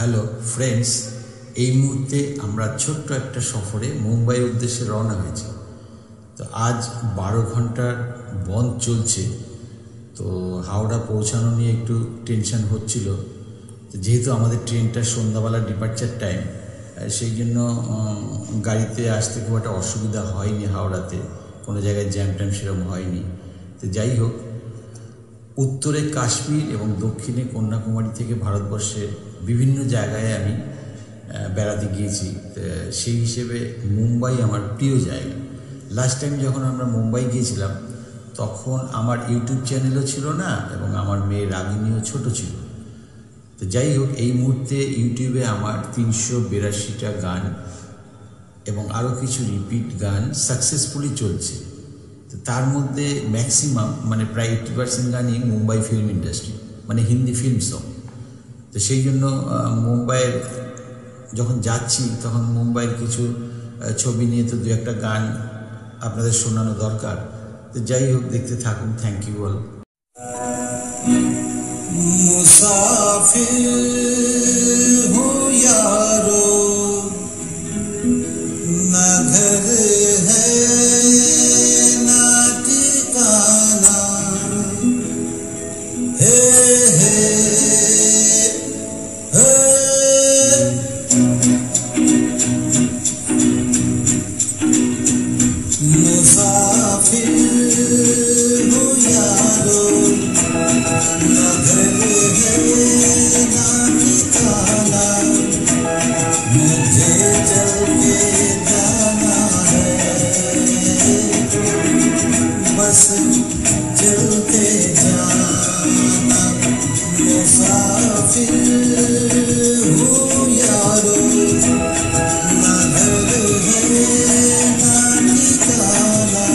Hello friends, এই মুহূর্তে আমরা ছোট্ট একটা সফরে মুম্বাইয়ের উদ্দেশ্যে রওনা হয়েছি। তো আজ 12 ঘন্টার বন্ধ চলছে। তো হাওড়া পৌঁছানো নিয়ে একটু টেনশন হচ্ছিল। তো যেহেতু আমাদের ট্রেনটা সন্ধ্যাবেলা ডিপার্চার টাইম, সেই জন্য গাড়িতে আসতে খুব একটা অসুবিধা হয়নি। হাওড়াতে কোনো জায়গায় জ্যাম ট্যাম সেরকম হয়নি। তো যাই হোক, উত্তরে কাশ্মীর এবং দক্ষিণে কন্যাকুমারী থেকে ভারতবর্ষের বিভিন্ন জায়গায় আমি বেড়াতে গিয়েছি। সেই হিসেবে মুম্বাই আমার প্রিয় জায়গা। লাস্ট টাইম যখন আমরা মুম্বাই গিয়েছিলাম তখন আমার ইউটিউব চ্যানেলও ছিল না এবং আমার মেয়ে রাগিনীও ছোট ছিল। তো যাই হোক, এই মুহূর্তে ইউটিউবে আমার 382টা গান এবং আরও কিছু রিপিট গান সাকসেসফুলি চলছে। তো তার মধ্যে ম্যাক্সিমাম প্রায় 80% গানই Mumbai film industry, Hindi film song. তো সেই জন্য মুম্বাইয়ের যখন যাচ্ছি তখন মুম্বাইয়ের কিছু ছবি নিয়ে তো 2-1টা গান আপনাদের শোনানো দরকার। তো যাই হোক, দেখতে থাকুন। Thank you all. मुसाफिर हो यारो, ना घर है ना ठिकाना, हे हे हे। मुसाफिर हो यारो, ना घर है ना ठिकाना, मुझे चल के जाना है, बस चलते जाना। मुसाफिर हो यारो, ना घर है ना ठिकाना,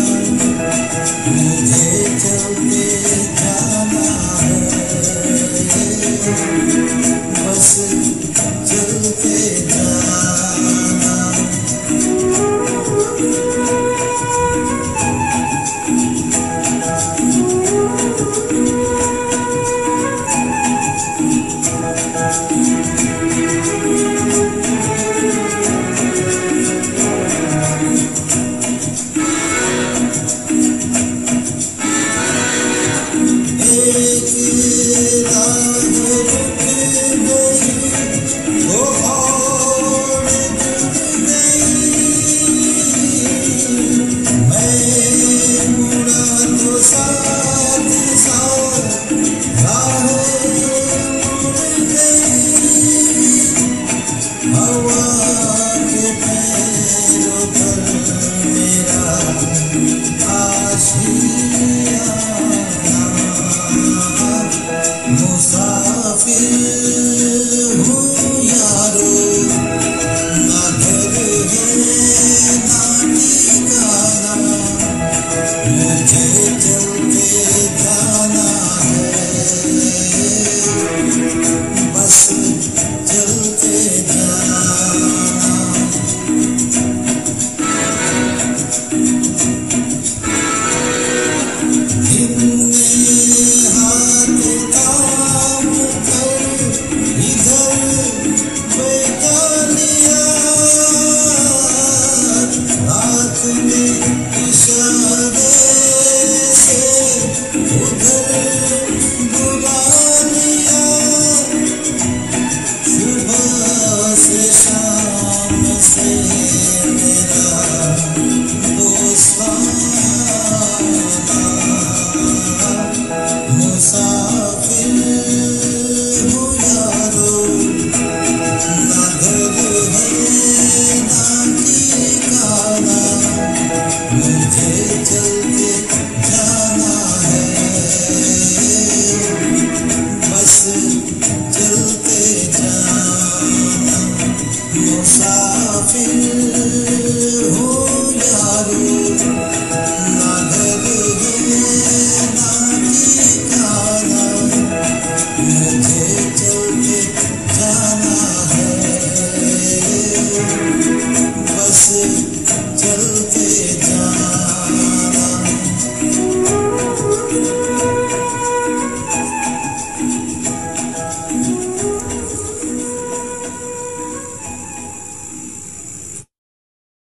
मुझे चलते जाना है, बस